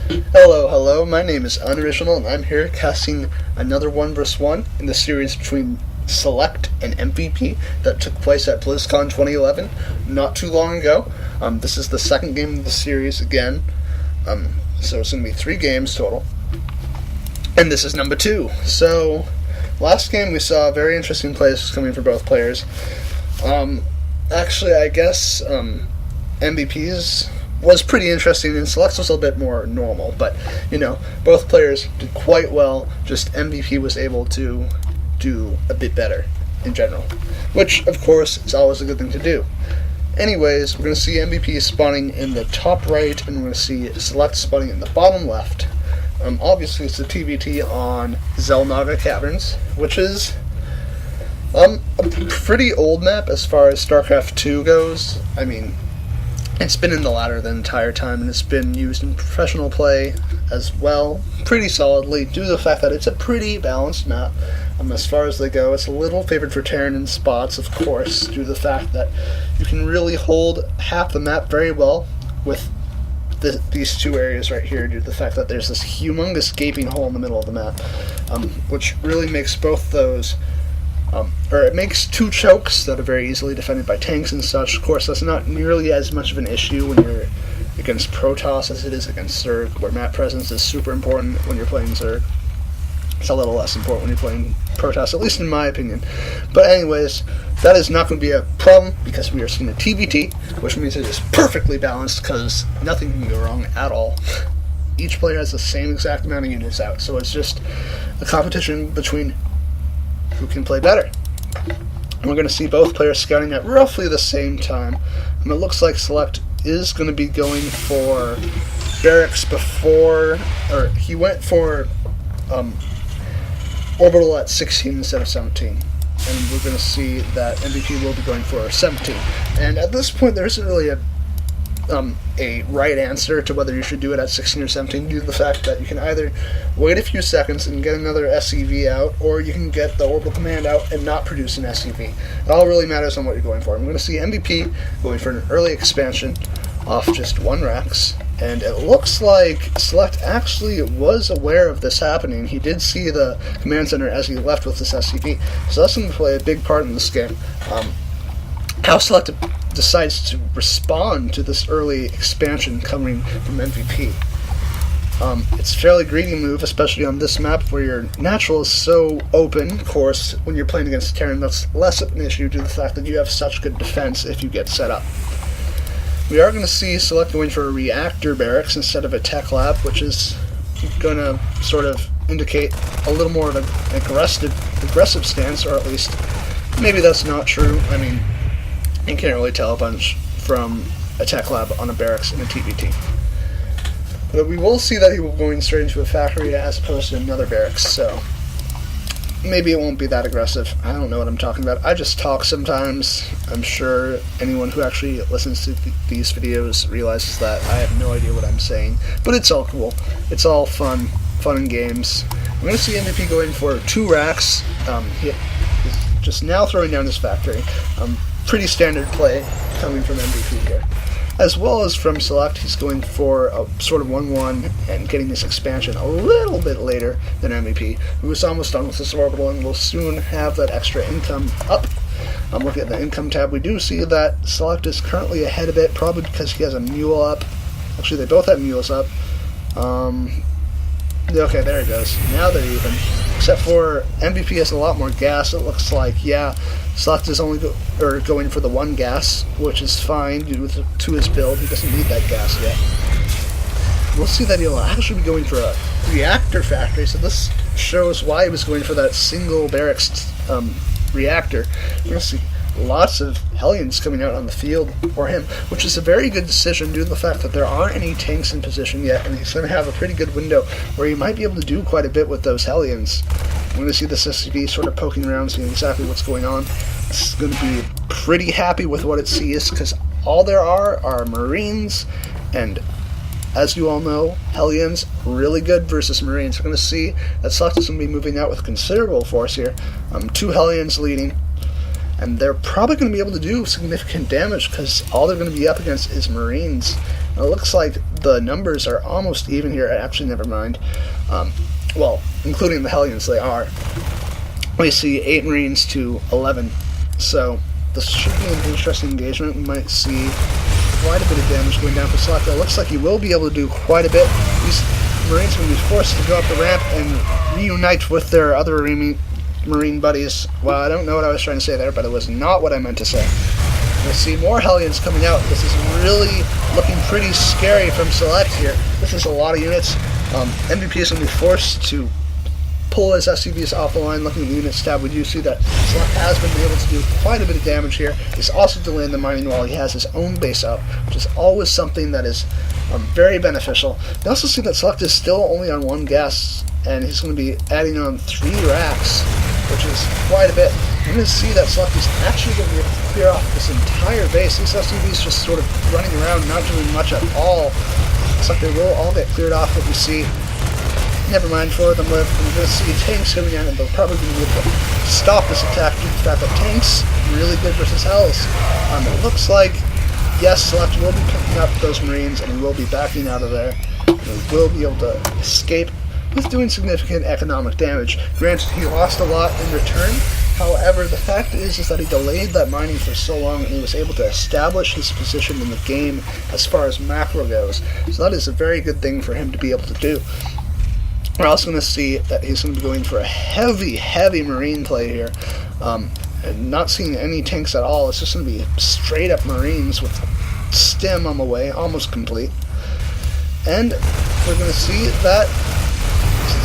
Hello, my name is Unoriginal, and I'm here casting another 1 vs 1 in the series between Select and MVP that took place at Blizzcon 2011 not too long ago. This is the second game of the series again, so it's going to be 3 games total. And this is number 2. So, last game we saw very interesting plays coming for both players. Actually, I guess MVP's was pretty interesting, and Select's was a bit more normal, but, both players did quite well, just MVP was able to do a bit better in general, which, of course, is always a good thing to do. Anyways, we're going to see MVP spawning in the top right, and we're going to see Select spawning in the bottom left. Obviously, it's a TVT on Xel'Naga Caverns, which is a pretty old map as far as StarCraft 2 goes. I mean, it's been in the ladder the entire time, and it's been used in professional play as well, pretty solidly, due to the fact that it's a pretty balanced map. As far as they go, it's a little favored for Terran in spots, of course, due to the fact that you can really hold half the map very well with these two areas right here, due to the fact that there's this humongous gaping hole in the middle of the map, which really makes both those it makes 2 chokes that are very easily defended by tanks and such. Of course, that's not nearly as much of an issue when you're against Protoss as it is against Zerg, where map presence is super important when you're playing Zerg. It's a little less important when you're playing Protoss, at least in my opinion. But anyways, that is not going to be a problem, because we are seeing a TVT, which means it is perfectly balanced, because nothing can go wrong at all. Each player has the same exact amount of units out, so it's just a competition between who can play better. And we're going to see both players scouting at roughly the same time. And it looks like Select is going to be going for barracks before, or he went for orbital at 16 instead of 17. And we're going to see that MVP will be going for 17. And at this point, there isn't really a right answer to whether you should do it at 16 or 17, due to the fact that you can either wait a few seconds and get another SCV out, or you can get the orbital command out and not produce an SCV. It all really matters on what you're going for. I'm going to see MVP going for an early expansion off just 1 Rax, and it looks like Select actually was aware of this happening. He did see the command center as he left with this SCV, so that's going to play a big part in this game. How Select decides to respond to this early expansion coming from MVP. It's a fairly greedy move, especially on this map where your natural is so open. Of course, when you're playing against Terran, that's less of an issue due to the fact that you have such good defense if you get set up. We are going to see Select going for a reactor barracks instead of a tech lab, which is going to sort of indicate a little more of an aggressive stance, or at least maybe that's not true. I mean, you can't really tell a bunch from a tech lab on a barracks in a TVT. But we will see that he will be going straight into a factory as opposed to another barracks, so maybe it won't be that aggressive. I don't know what I'm talking about. I just talk sometimes. I'm sure anyone who actually listens to these videos realizes that I have no idea what I'm saying. But it's all cool. It's all fun and games. I'm going to see MVP going for 2 racks. He is just now throwing down his factory. Pretty standard play coming from MVP here. As well as from Select, he's going for a sort of 1-1 and getting this expansion a little bit later than MVP, who is almost done with this orbital and will soon have that extra income up. I'm looking at the income tab. We do see that Select is currently ahead of it, probably because he has a mule up. Actually, they both have mules up. Okay, there it goes. Now they're even. Except for MVP has a lot more gas, it looks like. Yeah, Select is only going for the 1 gas, which is fine due to his build. He doesn't need that gas yet. We'll see that he'll actually be going for a reactor factory, so this shows why he was going for that single barracks reactor. We're going to see lots of Hellions coming out on the field for him, which is a very good decision due to the fact that there aren't any tanks in position yet, and he's going to have a pretty good window where he might be able to do quite a bit with those Hellions. I'm going to see this SCV sort of poking around, seeing exactly what's going on. It's going to be pretty happy with what it sees, because all there are Marines, and as you all know, Hellions, really good versus Marines. We're going to see that Select is going to be moving out with considerable force here. 2 Hellions leading. And they're probably going to be able to do significant damage, because all they're going to be up against is Marines. It looks like the numbers are almost even here. Actually, never mind. Well, including the Hellions, they are. We see 8 Marines to 11. So this should be an interesting engagement. We might see quite a bit of damage going down for Select. It looks like he will be able to do quite a bit. These Marines are going to be forced to go up the ramp and reunite with their other Marine buddies. Well, I don't know what I was trying to say there, but it was not what I meant to say. We see more Hellions coming out. This is really looking pretty scary from Select here. This is a lot of units. MVP is going to be forced to pull his SCVs off the line. Looking at the unit tab, we do see that Select has been able to do quite a bit of damage here. He's also delaying the mining while he has his own base up, which is always something that is very beneficial. We also see that Select is still only on 1 gas, and he's going to be adding on 3 racks, which is quite a bit. We're going to see that Select is actually going to be able to clear off this entire base. These SCVs just sort of running around, not doing much at all. Looks like they will all get cleared off, but we see, never mind, 4 of them live. We're going to see tanks coming in, and they'll probably be able to stop this attack due to the fact that tanks really good versus Hells. It looks like, yes, Select will be picking up those Marines, and he will be backing out of there. He will be able to escape with doing significant economic damage. Granted, he lost a lot in return. However, the fact is that he delayed that mining for so long, and he was able to establish his position in the game as far as macro goes. So that is a very good thing for him to be able to do. We're also going to see that he's going to be going for a heavy Marine play here. And not seeing any tanks at all. It's just going to be straight up Marines with stim on the way, almost complete. And we're going to see that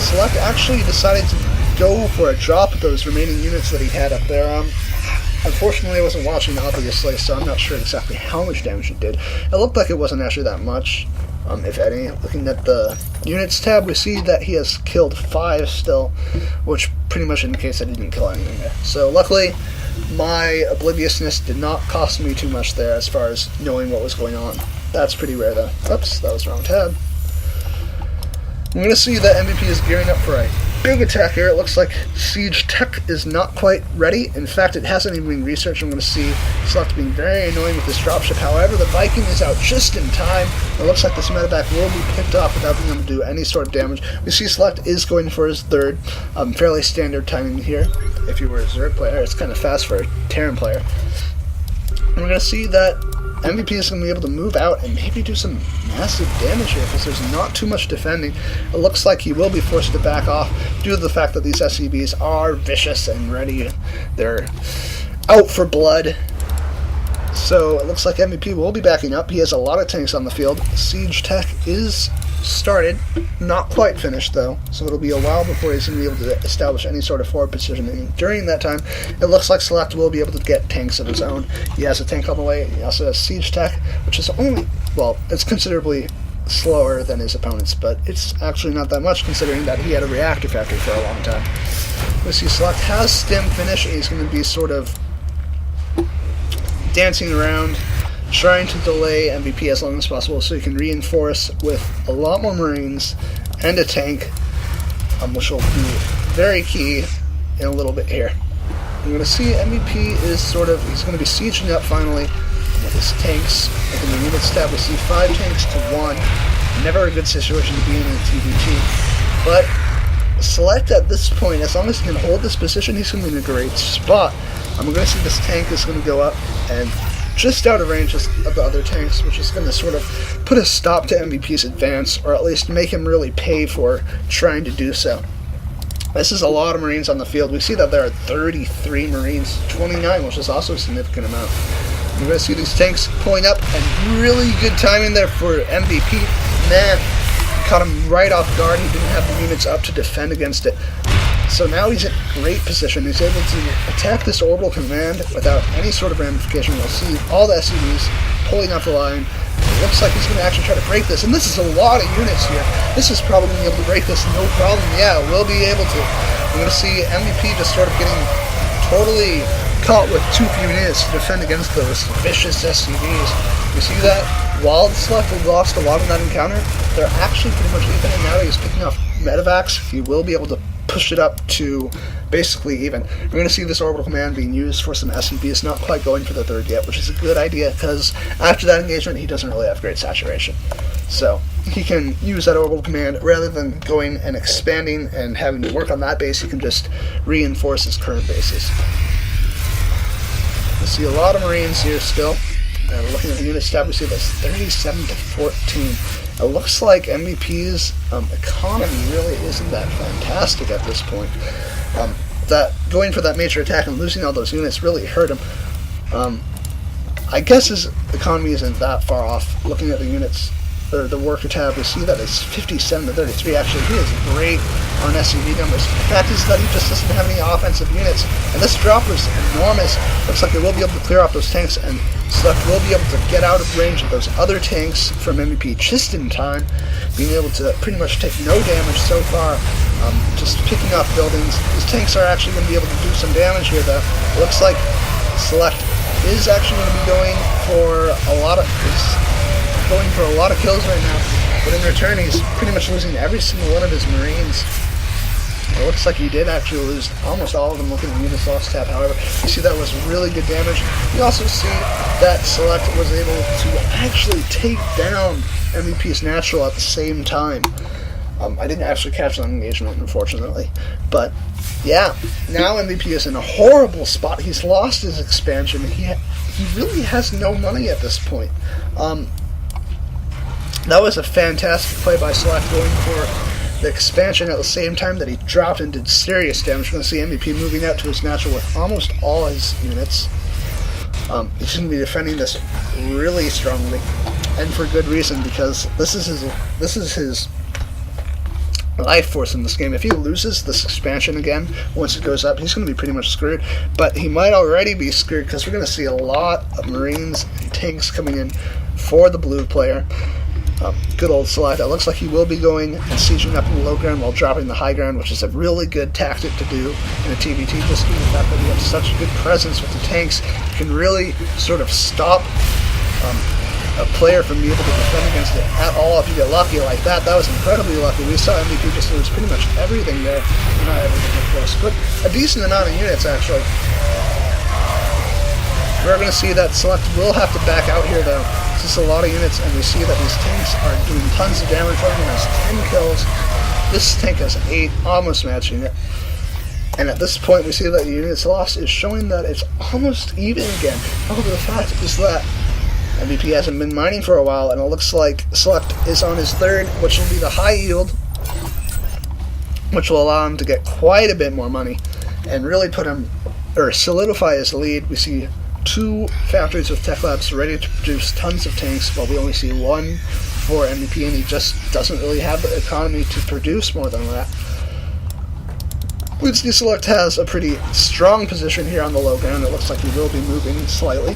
Select actually decided to go for a drop of those remaining units that he had up there. Unfortunately, I wasn't watching, obviously, so I'm not sure exactly how much damage it did. It looked like it wasn't actually that much, if any. Looking at the units tab, we see that he has killed 5 still, which pretty much indicates that he didn't kill anything there. So luckily, my obliviousness did not cost me too much there as far as knowing what was going on. That's pretty rare, though. Oops, that was the wrong tab. I'm going to see that MVP is gearing up for a big attack here. It looks like Siege Tech is not quite ready. In fact, it hasn't even been researched. I'm going to see Select being very annoying with this dropship. However, the Viking is out just in time. It looks like this medevac will be picked off without being able to do any sort of damage. We see Select is going for his 3rd. Fairly standard timing here. If you were a Zerg player, it's kind of fast for a Terran player. And we're going to see that MVP is going to be able to move out and maybe do some massive damage here because there's not too much defending. It looks like he will be forced to back off due to the fact that these SCVs are vicious and ready. They're out for blood. So it looks like MVP will be backing up. He has a lot of tanks on the field. Siege Tech is started, not quite finished though, so it'll be a while before he's going to be able to establish any sort of forward positioning. During that time, it looks like Select will be able to get tanks of his own. He has a tank on the way. He also has Siege Tech, which is only, well, it's considerably slower than his opponents, but it's actually not that much considering that he had a reactor factory for a long time. We see Select has Stim finish, and he's going to be sort of dancing around, trying to delay MVP as long as possible so he can reinforce with a lot more Marines and a tank, which will be very key in a little bit here. I'm going to see MVP is sort of, he's going to be sieging up finally with his tanks. In the units tab, we see 5 tanks to 1. Never a good situation to be in TVT. But Select at this point, as long as he can hold this position, he's going to be in a great spot. I'm going to see this tank is going to go up and just out of range of the other tanks, which is going to sort of put a stop to MVP's advance, or at least make him really pay for trying to do so. This is a lot of Marines on the field. We see that there are 33 Marines, 29, which is also a significant amount. We're going to see these tanks pulling up, and really good timing there for MVP. Man, caught him right off guard. He didn't have the units up to defend against it. So now he's in great position. He's able to attack this orbital command without any sort of ramification. We'll see all the SCVs pulling off the line. It looks like he's going to actually try to break this. And this is a lot of units here. This is probably going to be able to break this no problem. Yeah, we'll be able to. We're going to see MVP just sort of getting totally caught with too few units to defend against those vicious SCVs. You see that? While Select lost a lot in that encounter, they're actually pretty much even. And now that he's picking off medevacs, he will be able to pushed it up to basically even. We're going to see this orbital command being used for some SMPs, not quite going for the third yet, which is a good idea, because after that engagement he doesn't really have great saturation. So he can use that orbital command rather than going and expanding and having to work on that base. He can just reinforce his current bases. We see a lot of Marines here still. Looking at the unit stat, we see that's 37 to 14. It looks like MVP's economy really isn't that fantastic at this point. That going for that major attack and losing all those units really hurt him. I guess his economy isn't that far off. Looking at the units, or the worker tab, we see that it's 57 to 33. Actually, he is great on SCV numbers. The fact is that he just doesn't have any offensive units, and this drop was enormous. Looks like they will be able to clear off those tanks, and Select will be able to get out of range of those other tanks from MVP just in time, being able to pretty much take no damage so far, just picking off buildings. These tanks are actually going to be able to do some damage here, though. Looks like Select is actually going to be going for a lot of kills right now, but in return he's pretty much losing every single one of his Marines. It looks like he did actually lose almost all of them. Looking at the units lost tab, however, you see that was really good damage. You also see that Select was able to actually take down MVP's natural at the same time. I didn't actually catch that engagement, unfortunately, but yeah, now MVP is in a horrible spot. He's lost his expansion. He really has no money at this point. That was a fantastic play by Select, going for the expansion at the same time that he dropped and did serious damage. We're going to see MVP moving out to his natural with almost all his units. He's going to be defending this really strongly, and for good reason, because this is his life force in this game. If he loses this expansion again once it goes up, he's going to be pretty much screwed. But he might already be screwed, because we're going to see a lot of Marines and tanks coming in for the blue player. Good old Select. It looks like he will be going and sieging up in the low ground while dropping the high ground, which is a really good tactic to do in a TVT, just due to the fact that he has such a good presence with the tanks. He can really sort of stop a player from being able to defend against it at all if you get lucky like that. That was incredibly lucky. We saw MVP just lose pretty much everything there. Not everything, of course, but a decent amount of units, actually. We're going to see that Select will have to back out here, though. It's just a lot of units, and we see that these tanks are doing tons of damage. One of them has 10 kills. This tank has 8, almost matching it. And at this point, we see that the units lost is showing that it's almost even again. However, the fact is that MVP hasn't been mining for a while, and it looks like Select is on his third, which will be the high yield, which will allow him to get quite a bit more money and really put him, or solidify his lead. We see 2 factories with tech labs ready to produce tons of tanks, while we only see 1 for MVP, and he just doesn't really have the economy to produce more than that. DSeleCT has a pretty strong position here on the low ground. It looks like he will be moving slightly.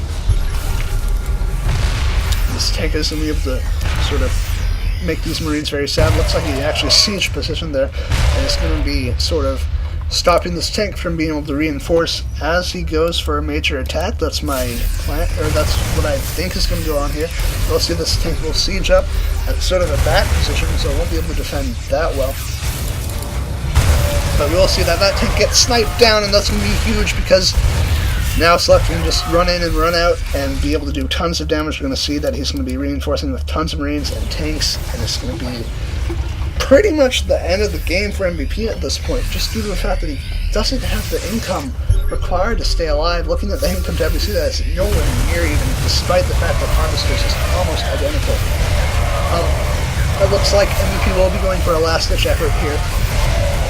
This tank is going to be able to sort of make these Marines very sad. Looks like he actually siege position there, and it's going to be sort of stopping this tank from being able to reinforce as he goes for a major attack. That's my plan, or that's what I think is going to go on here. We'll see this tank will siege up at sort of a back position, so it won't be able to defend that well. But we will see that that tank gets sniped down, and that's going to be huge, because now Select can just run in and run out and be able to do tons of damage. We're going to see that he's going to be reinforcing with tons of Marines and tanks, and it's going to be pretty much the end of the game for MVP at this point, just due to the fact that he doesn't have the income required to stay alive. Looking at the income tab, we see that it's nowhere near even, despite the fact that Harvester's is almost identical. It looks like MVP will be going for a last-ditch effort here.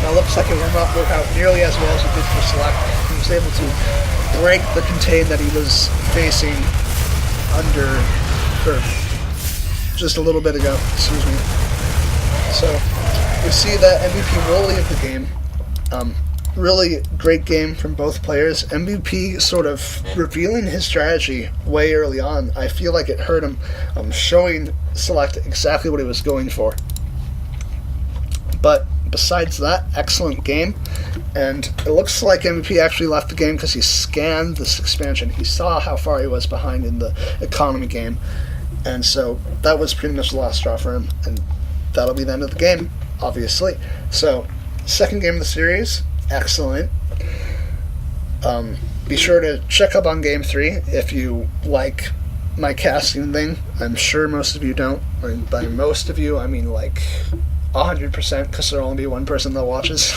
Now, it looks like it will not work out nearly as well as it did for Select. He was able to break the contain that he was facing under, or just a little bit ago, excuse me. So, we see that MVP will leave the game. Really great game from both players. MVP sort of revealing his strategy way early on. I feel like it hurt him, showing Select exactly what he was going for. But besides that, excellent game. And it looks like MVP actually left the game because he scanned this expansion. He saw how far he was behind in the economy game. And so that was pretty much the last straw for him. And that'll be the end of the game, obviously. So Second game of the series, excellent. Be sure to check up on Game 3 if you like my casting thing. I'm sure most of you don't. And by most of you, I mean like 100%, because there'll only be one person that watches.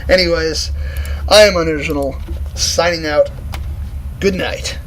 Anyways, I am Unoriginal, signing out. Good night.